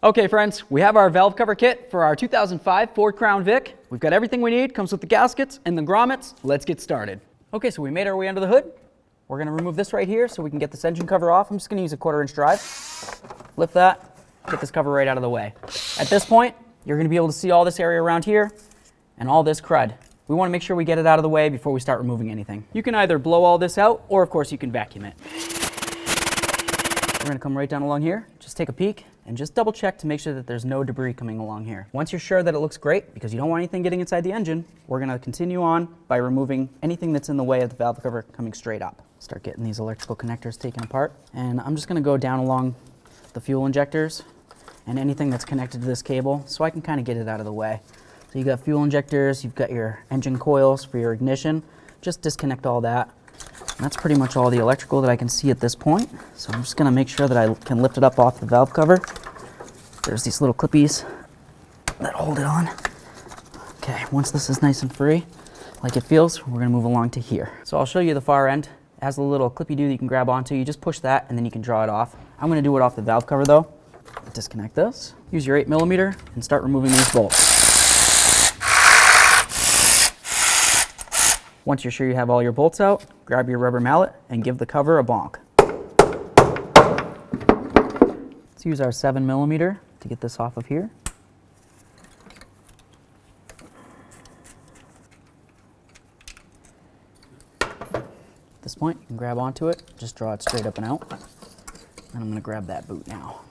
Okay friends, we have our valve cover kit for our 2005 Ford Crown Vic. We've got everything we need, comes with the gaskets and the grommets. Let's get started. Okay, so we made our way under the hood. We're gonna remove this right here so we can get this engine cover off. I'm just gonna use a 1/4 inch drive. Lift that, get this cover right out of the way. At this point, you're gonna be able to see all this area around here and all this crud. We wanna make sure we get it out of the way before we start removing anything. You can either blow all this out or of course you can vacuum it. We're gonna come right down along here, just take a peek, and just double check to make sure that there's no debris coming along here. Once you're sure that it looks great, because you don't want anything getting inside the engine, we're gonna continue on by removing anything that's in the way of the valve cover coming straight up. Start getting these electrical connectors taken apart. And I'm just gonna go down along the fuel injectors and anything that's connected to this cable so I can kind of get it out of the way. So you got fuel injectors, you've got your engine coils for your ignition. Just disconnect all that. And that's pretty much all the electrical that I can see at this point. So I'm just gonna make sure that I can lift it up off the valve cover. There's these little clippies that hold it on. Okay, once this is nice and free, like it feels, we're gonna move along to here. So I'll show you the far end. It has a little clippy do that you can grab onto. You just push that and then you can draw it off. I'm gonna do it off the valve cover though. Disconnect this. Use your 8mm and start removing these bolts. Once you're sure you have all your bolts out, grab your rubber mallet and give the cover a bonk. Let's use our 7mm to get this off of here. At this point, you can grab onto it, just draw it straight up and out. And I'm going to grab that boot now.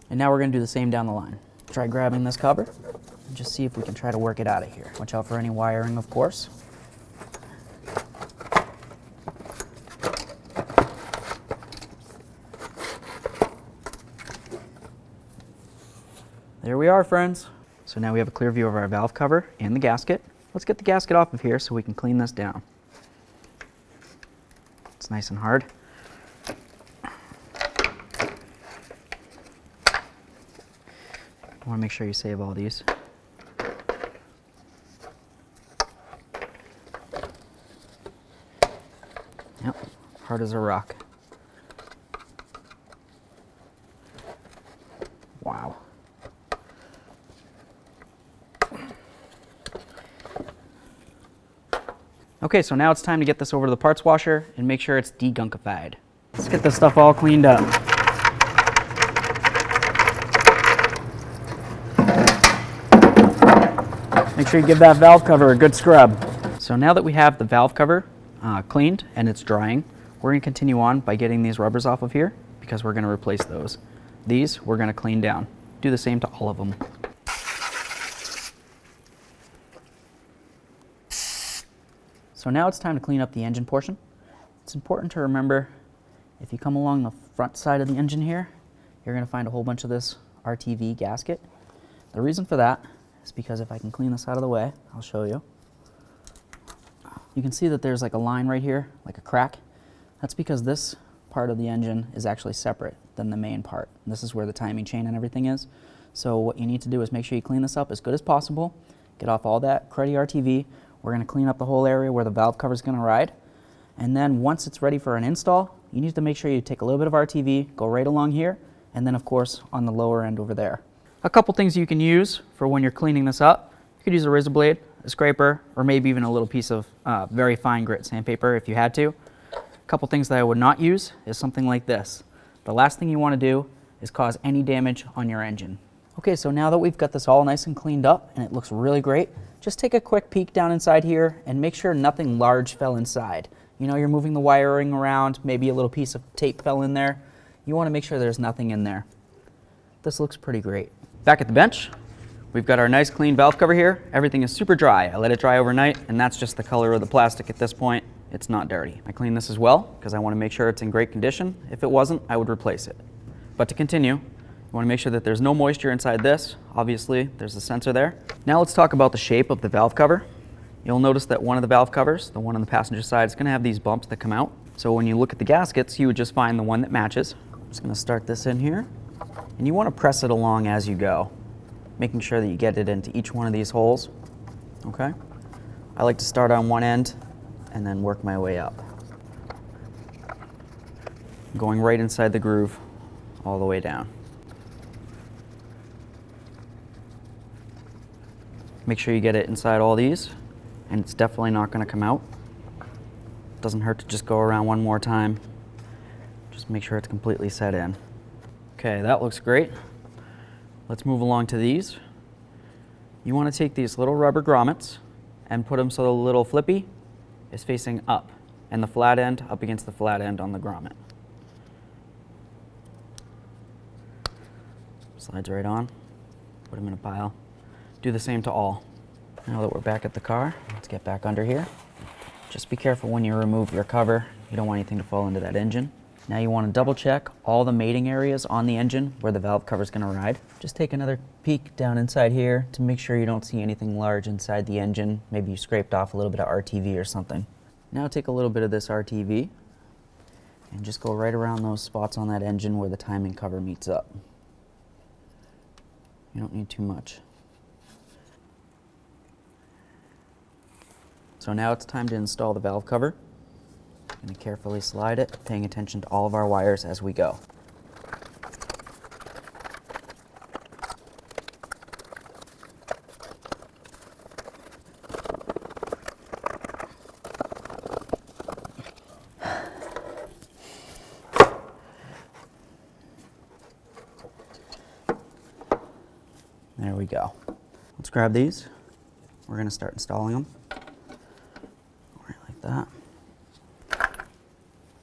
And now we're going to do the same down the line. Try grabbing this cover and just see if we can try to work it out of here. Watch out for any wiring, of course. There we are, friends. So now we have a clear view of our valve cover and the gasket. Let's get the gasket off of here so we can clean this down. It's nice and hard. I want to make sure you save all these. Yep, hard as a rock. Wow. Okay, so now it's time to get this over to the parts washer and make sure it's degunkified. Let's get this stuff all cleaned up. Make sure you give that valve cover a good scrub. So now that we have the valve cover cleaned and it's drying, we're going to continue on by getting these rubbers off of here because we're going to replace those. These we're going to clean down. Do the same to all of them. So now it's time to clean up the engine portion. It's important to remember if you come along the front side of the engine here, you're going to find a whole bunch of this RTV gasket. The reason for that is because if I can clean this out of the way, I'll show you. You can see that there's like a line right here, like a crack. That's because this part of the engine is actually separate than the main part. And this is where the timing chain and everything is. So what you need to do is make sure you clean this up as good as possible. Get off all that cruddy RTV. We're going to clean up the whole area where the valve cover is going to ride. And then once it's ready for an install, you need to make sure you take a little bit of RTV, go right along here, and then of course on the lower end over there. A couple things you can use for when you're cleaning this up. You could use a razor blade, a scraper, or maybe even a little piece of very fine grit sandpaper if you had to. A couple things that I would not use is something like this. The last thing you want to do is cause any damage on your engine. Okay, so now that we've got this all nice and cleaned up and it looks really great, just take a quick peek down inside here and make sure nothing large fell inside. You know, you're moving the wiring around, maybe a little piece of tape fell in there. You want to make sure there's nothing in there. This looks pretty great. Back at the bench, we've got our nice clean valve cover here. Everything is super dry. I let it dry overnight, and that's just the color of the plastic at this point. It's not dirty. I clean this as well because I want to make sure it's in great condition. If it wasn't, I would replace it. But to continue, you want to make sure that there's no moisture inside this. Obviously, there's a sensor there. Now let's talk about the shape of the valve cover. You'll notice that one of the valve covers, the one on the passenger side, is going to have these bumps that come out. So when you look at the gaskets, you would just find the one that matches. I'm just going to start this in here. And you want to press it along as you go. making sure that you get it into each one of these holes, okay? I like to start on one end and then work my way up. Going right inside the groove all the way down. Make sure you get it inside all these, and it's definitely not going to come out. Doesn't hurt to just go around one more time. Just make sure it's completely set in. Okay, that looks great. Let's move along to these. You want to take these little rubber grommets and put them so the little flippy is facing up and the flat end up against the flat end on the grommet. Slides right on, put them in a pile. Do the same to all. Now that we're back at the car, let's get back under here. Just be careful when you remove your cover. You don't want anything to fall into that engine. Now you want to double check all the mating areas on the engine where the valve cover is going to ride. Just take another peek down inside here to make sure you don't see anything large inside the engine. Maybe you scraped off a little bit of RTV or something. Now take a little bit of this RTV and just go right around those spots on that engine where the timing cover meets up. You don't need too much. So now it's time to install the valve cover. I'm going to carefully slide it, paying attention to all of our wires as we go. There we go. Let's grab these. We're going to start installing them. Right like that.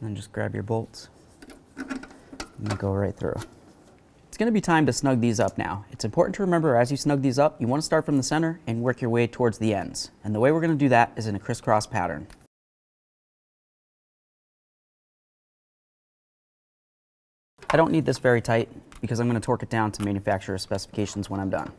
And then just grab your bolts and go right through. It's going to be time to snug these up now. It's important to remember as you snug these up, you want to start from the center and work your way towards the ends. And the way we're going to do that is in a crisscross pattern. I don't need this very tight because I'm going to torque it down to manufacturer specifications when I'm done.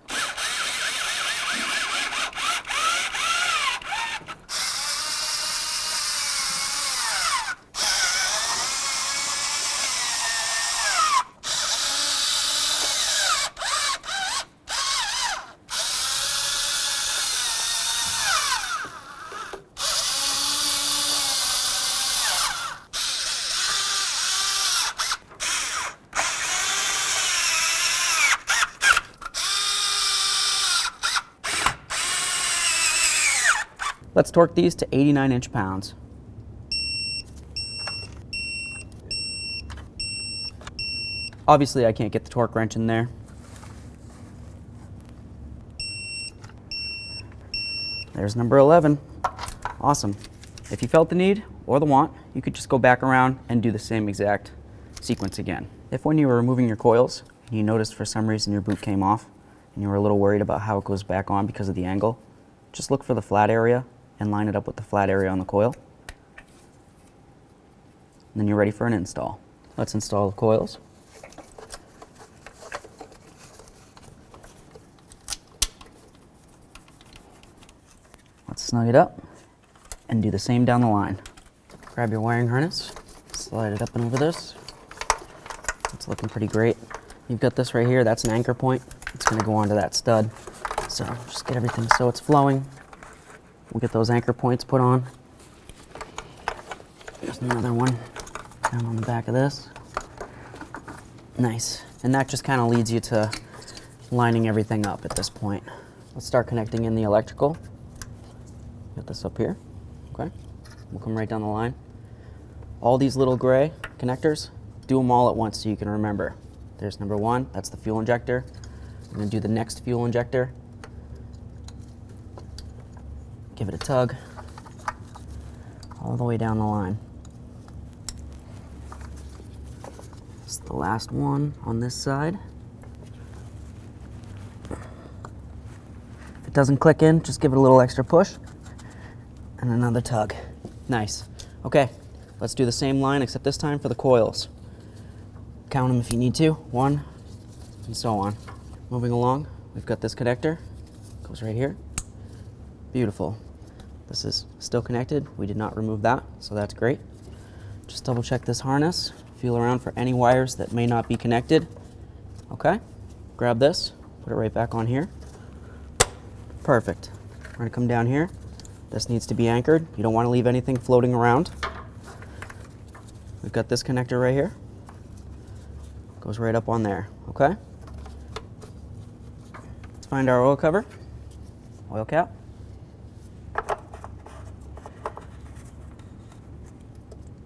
Let's torque these to 89 inch-pounds. Obviously, I can't get the torque wrench in there. There's number 11. Awesome. If you felt the need or the want, you could just go back around and do the same exact sequence again. If when you were removing your coils, and you noticed for some reason your boot came off, and you were a little worried about how it goes back on because of the angle, just look for the flat area and line it up with the flat area on the coil. And then you're ready for an install. Let's install the coils. Let's snug it up and do the same down the line. Grab your wiring harness, slide it up and over this. It's looking pretty great. You've got this right here, that's an anchor point. It's going to go onto that stud. So just get everything so it's flowing. We'll get those anchor points put on. There's another one down on the back of this. Nice. And that just kind of leads you to lining everything up at this point. Let's start connecting in the electrical. Get this up here. Okay. We'll come right down the line. All these little gray connectors, do them all at once so you can remember. There's number 1, that's the fuel injector. I'm going to do the next fuel injector. Give it a tug all the way down the line. It's the last one on this side. If it doesn't click in, just give it a little extra push and another tug. Nice. Okay, let's do the same line except this time for the coils. Count them if you need to, 1, and so on. Moving along, we've got this connector, goes right here. Beautiful. This is still connected. We did not remove that, so that's great. Just double check this harness. Feel around for any wires that may not be connected. Okay, grab this, Put it right back on here. Perfect. We're going to come down here. This needs to be anchored. You don't want to leave anything floating around. We've got this connector right here. Goes right up on there, okay? Let's find our oil cover, oil cap.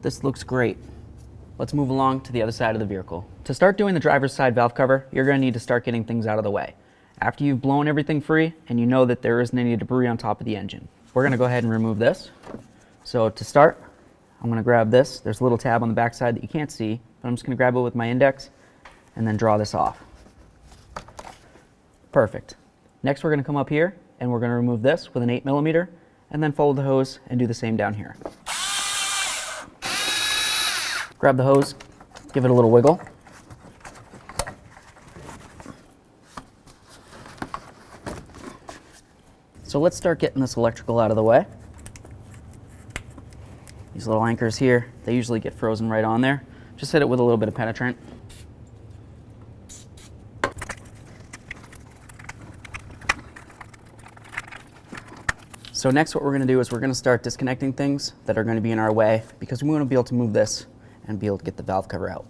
This looks great. Let's move along to the other side of the vehicle. To start doing the driver's side valve cover, you're going to need to start getting things out of the way. After you've blown everything free and you know that there isn't any debris on top of the engine, we're going to go ahead and remove this. So to start, I'm going to grab this. There's a little tab on the back side that you can't see, but I'm just going to grab it with my index and then draw this off. Perfect. Next we're going to come up here and we're going to remove this with an 8mm and then follow the hose and do the same down here. Grab the hose, give it a little wiggle. So let's start getting this electrical out of the way. These little anchors here, they usually get frozen right on there. Just hit it with a little bit of penetrant. So next what we're going to do is we're going to start disconnecting things that are going to be in our way because we want to be able to move this and be able to get the valve cover out.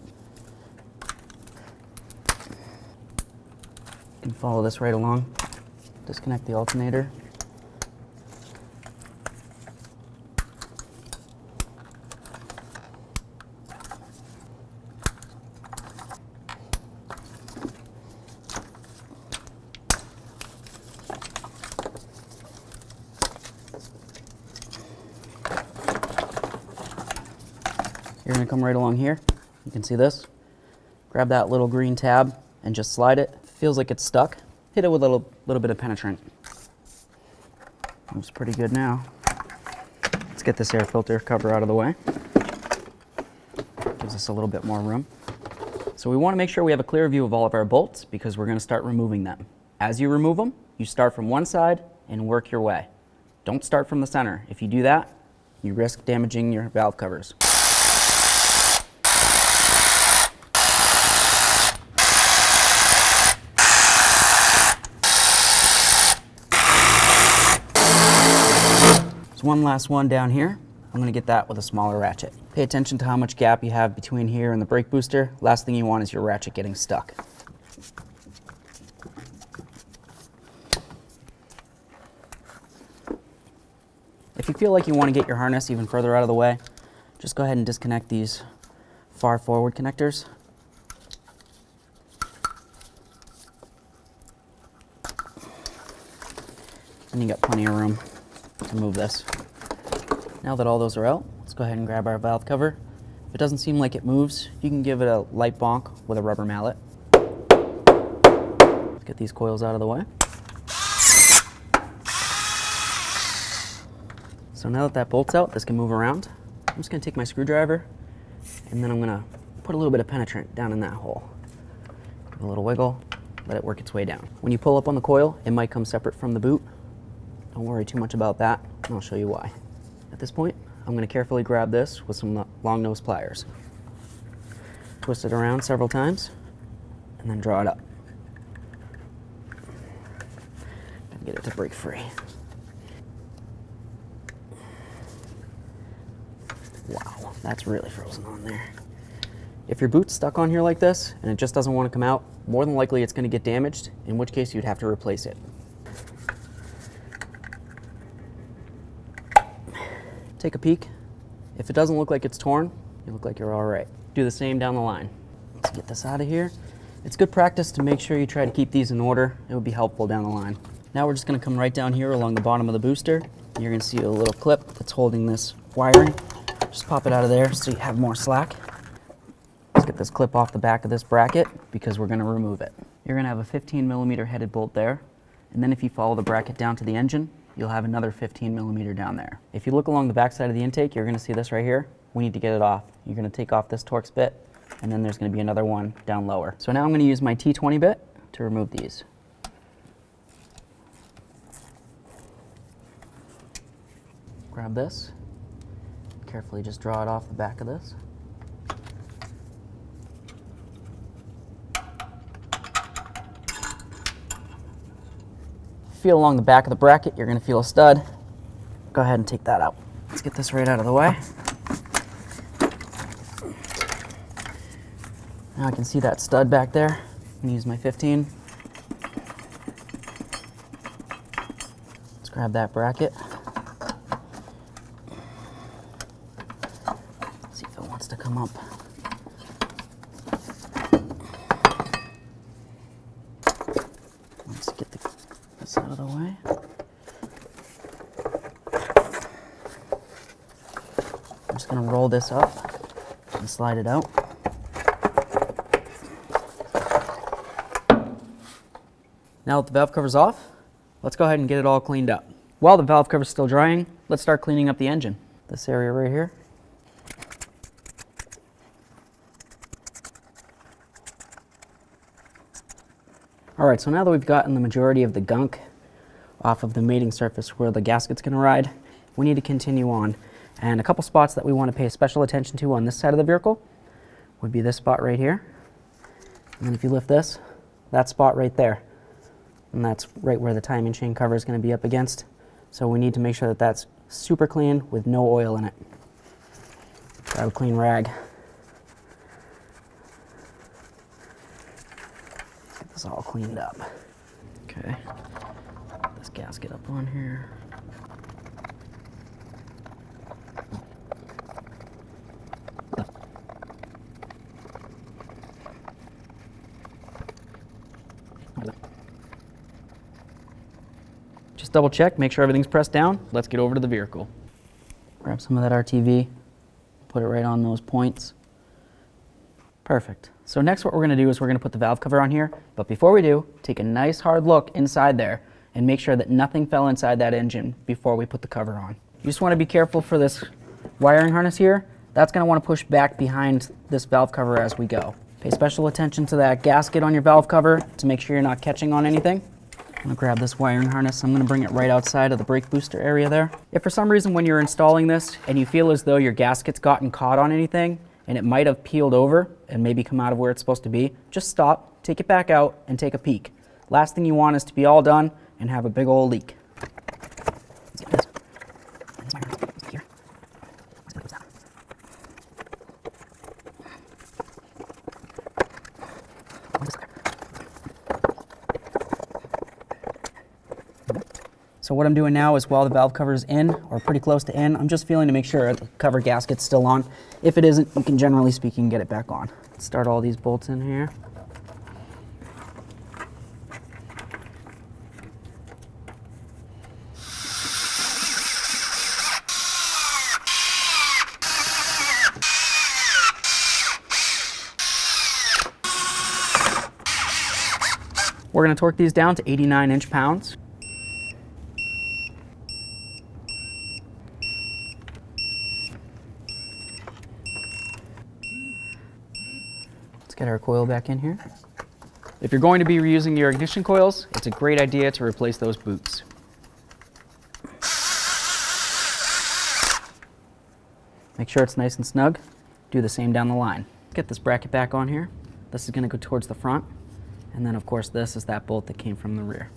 You can follow this right along. Disconnect the alternator. You're going to come right along here. You can see this. Grab that little green tab and just slide it. If it feels like it's stuck, hit it with a little bit of penetrant. Moves pretty good now. Let's get this air filter cover out of the way. Gives us a little bit more room. So we want to make sure we have a clear view of all of our bolts because we're going to start removing them. As you remove them, you start from one side and work your way. Don't start from the center. If you do that, you risk damaging your valve covers. So one last one down here. I'm going to get that with a smaller ratchet. Pay attention to how much gap you have between here and the brake booster. Last thing you want is your ratchet getting stuck. If you feel like you want to get your harness even further out of the way, just go ahead and disconnect these far forward connectors. And you got plenty of room to move this. Now that all those are out, let's go ahead and grab our valve cover. If it doesn't seem like it moves, you can give it a light bonk with a rubber mallet. Let's get these coils out of the way. So now that that bolt's out, this can move around. I'm just going to take my screwdriver and then I'm going to put a little bit of penetrant down in that hole. Give it a little wiggle, let it work its way down. When you pull up on the coil, it might come separate from the boot. Don't worry too much about that, and I'll show you why. At this point, I'm going to carefully grab this with some long nose pliers. Twist it around several times, and then draw it up. And get it to break free. Wow, that's really frozen on there. If your boot's stuck on here like this, and it just doesn't want to come out, more than likely it's going to get damaged, in which case you'd have to replace it. Take a peek. If it doesn't look like it's torn, you look like you're all right. Do the same down the line. Let's get this out of here. It's good practice to make sure you try to keep these in order. It would be helpful down the line. Now we're just going to come right down here along the bottom of the booster. You're going to see a little clip that's holding this wiring. Just pop it out of there so you have more slack. Let's get this clip off the back of this bracket because we're going to remove it. You're going to have a 15mm headed bolt there, and then if you follow the bracket down to the engine, you'll have another 15mm down there. If you look along the back side of the intake, you're going to see this right here. We need to get it off. You're going to take off this Torx bit, and then there's going to be another one down lower. So now I'm going to use my T20 bit to remove these. Grab this, carefully just draw it off the back of this. feel along the back of the bracket, you're going to feel a stud. Go ahead and take that out. Let's get this right out of the way. Now I can see that stud back there. I'm going to use my 15. Let's grab that bracket. See if it wants to come up. Let's get this out of the way. I'm just going to roll this up and slide it out. Now that the valve cover's off, let's go ahead and get it all cleaned up. While the valve cover's still drying, let's start cleaning up the engine. This area right here. All right, so now that we've gotten the majority of the gunk off of the mating surface where the gasket's gonna ride, we need to continue on. And a couple spots that we want to pay special attention to on this side of the vehicle would be this spot right here. And then if you lift this, that spot right there. And that's right where the timing chain cover is going to be up against. So we need to make sure that that's super clean with no oil in it. Grab a clean rag. Let's get this all cleaned up. Okay, put this gasket up on here. Just double check, make sure everything's pressed down. Let's get over to the vehicle. Grab some of that RTV, put it right on those points. Perfect. So next what we're going to do is we're going to put the valve cover on here, but before we do, take a nice hard look inside there and make sure that nothing fell inside that engine before we put the cover on. You just want to be careful for this wiring harness here. That's going to want to push back behind this valve cover as we go. Pay special attention to that gasket on your valve cover to make sure you're not catching on anything. I'm going to grab this wiring harness. I'm going to bring it right outside of the brake booster area there. If for some reason when you're installing this and you feel as though your gasket's gotten caught on anything and it might have peeled over and maybe come out of where it's supposed to be, just stop, take it back out, and take a peek. Last thing you want is to be all done and have a big old leak. Let's get this. This wiring harness is here. Let's go down. So what I'm doing now is while the valve cover is in, or pretty close to in, I'm just feeling to make sure the cover gasket's still on. If it isn't, you can generally speaking get it back on. Let's start all these bolts in here. We're going to torque these down to 89 inch-pounds. Get our coil back in here. If you're going to be reusing your ignition coils, it's a great idea to replace those boots. Make sure it's nice and snug. Do the same down the line. Get this bracket back on here. This is going to go towards the front. And then of course this is that bolt that came from the rear.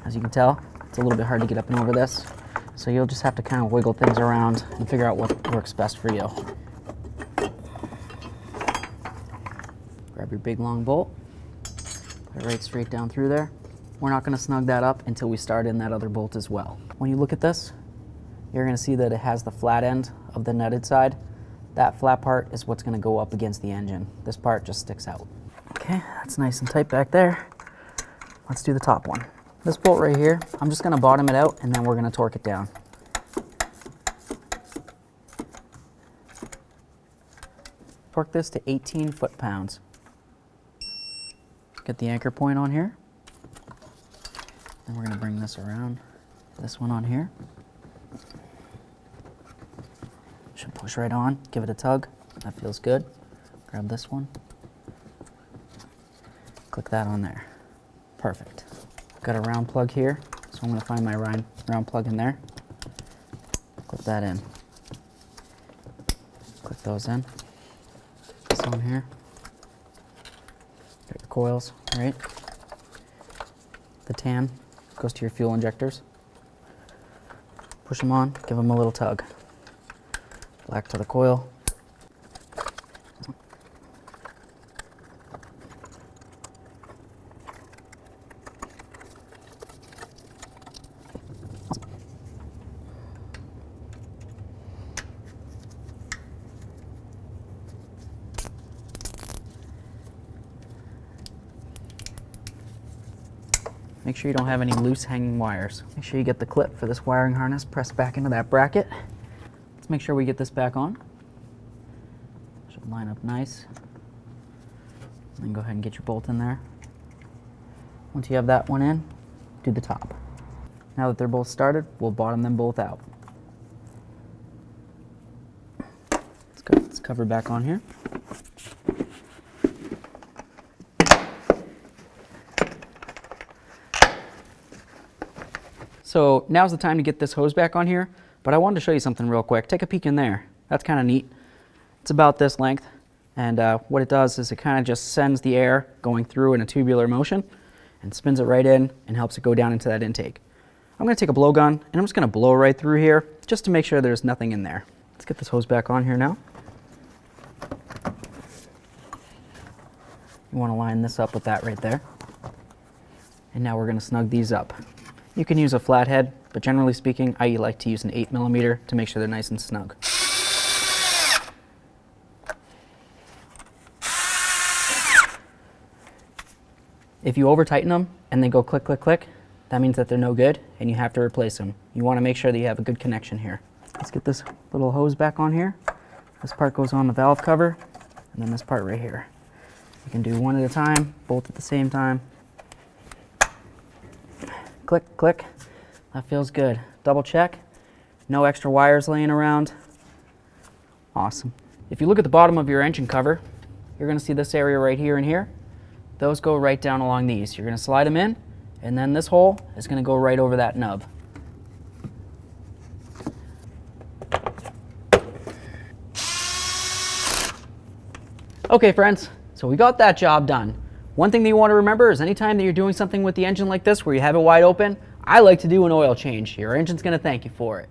As you can tell, it's a little bit hard to get up and over this. So you'll just have to kind of wiggle things around and figure out what works best for you. Grab your big long bolt, put it right straight down through there. We're not going to snug that up until we start in that other bolt as well. When you look at this, you're going to see that it has the flat end of the nutted side. That flat part is what's going to go up against the engine. This part just sticks out. Okay, that's nice and tight back there. Let's do the top one. This bolt right here, I'm just going to bottom it out and then we're going to torque it down. Torque this to 18 foot-pounds. Get the anchor point on here. Then we're going to bring this around. This one on here. Should push right on. Give it a tug. That feels good. Grab this one. Click that on there. Perfect. Got a round plug here, so I'm going to find my round plug in there. Clip that in. Click those in. This one here. Got your coils, right? The tan goes to your fuel injectors. Push them on, give them a little tug. Black to the coil. Make sure you don't have any loose hanging wires. Make sure you get the clip for this wiring harness pressed back into that bracket. Let's make sure we get this back on. Should line up nice. And then go ahead and get your bolt in there. Once you have that one in, do the top. Now that they're both started, we'll bottom them both out. Let's go. Let's cover back on here. So now's the time to get this hose back on here, but I wanted to show you something real quick. Take a peek in there. That's kind of neat. It's about this length, and what it does is it kind of just sends the air going through in a tubular motion and spins it right in and helps it go down into that intake. I'm going to take a blowgun and I'm just going to blow right through here just to make sure there's nothing in there. Let's get this hose back on here now. You want to line this up with that right there. And now we're going to snug these up. You can use a flathead, but generally speaking, I like to use an 8mm to make sure they're nice and snug. If you over tighten them and they go click, click, click, that means that they're no good and you have to replace them. You want to make sure that you have a good connection here. Let's get this little hose back on here. This part goes on the valve cover, and then this part right here. You can do one at a time, both at the same time. Click, click. That feels good. Double check. No extra wires laying around. Awesome. If you look at the bottom of your engine cover, you're going to see this area right here and here. Those go right down along these. You're going to slide them in, and then this hole is going to go right over that nub. Okay, friends, so we got that job done. One thing that you want to remember is anytime that you're doing something with the engine like this where you have it wide open, I like to do an oil change. Your engine's going to thank you for it.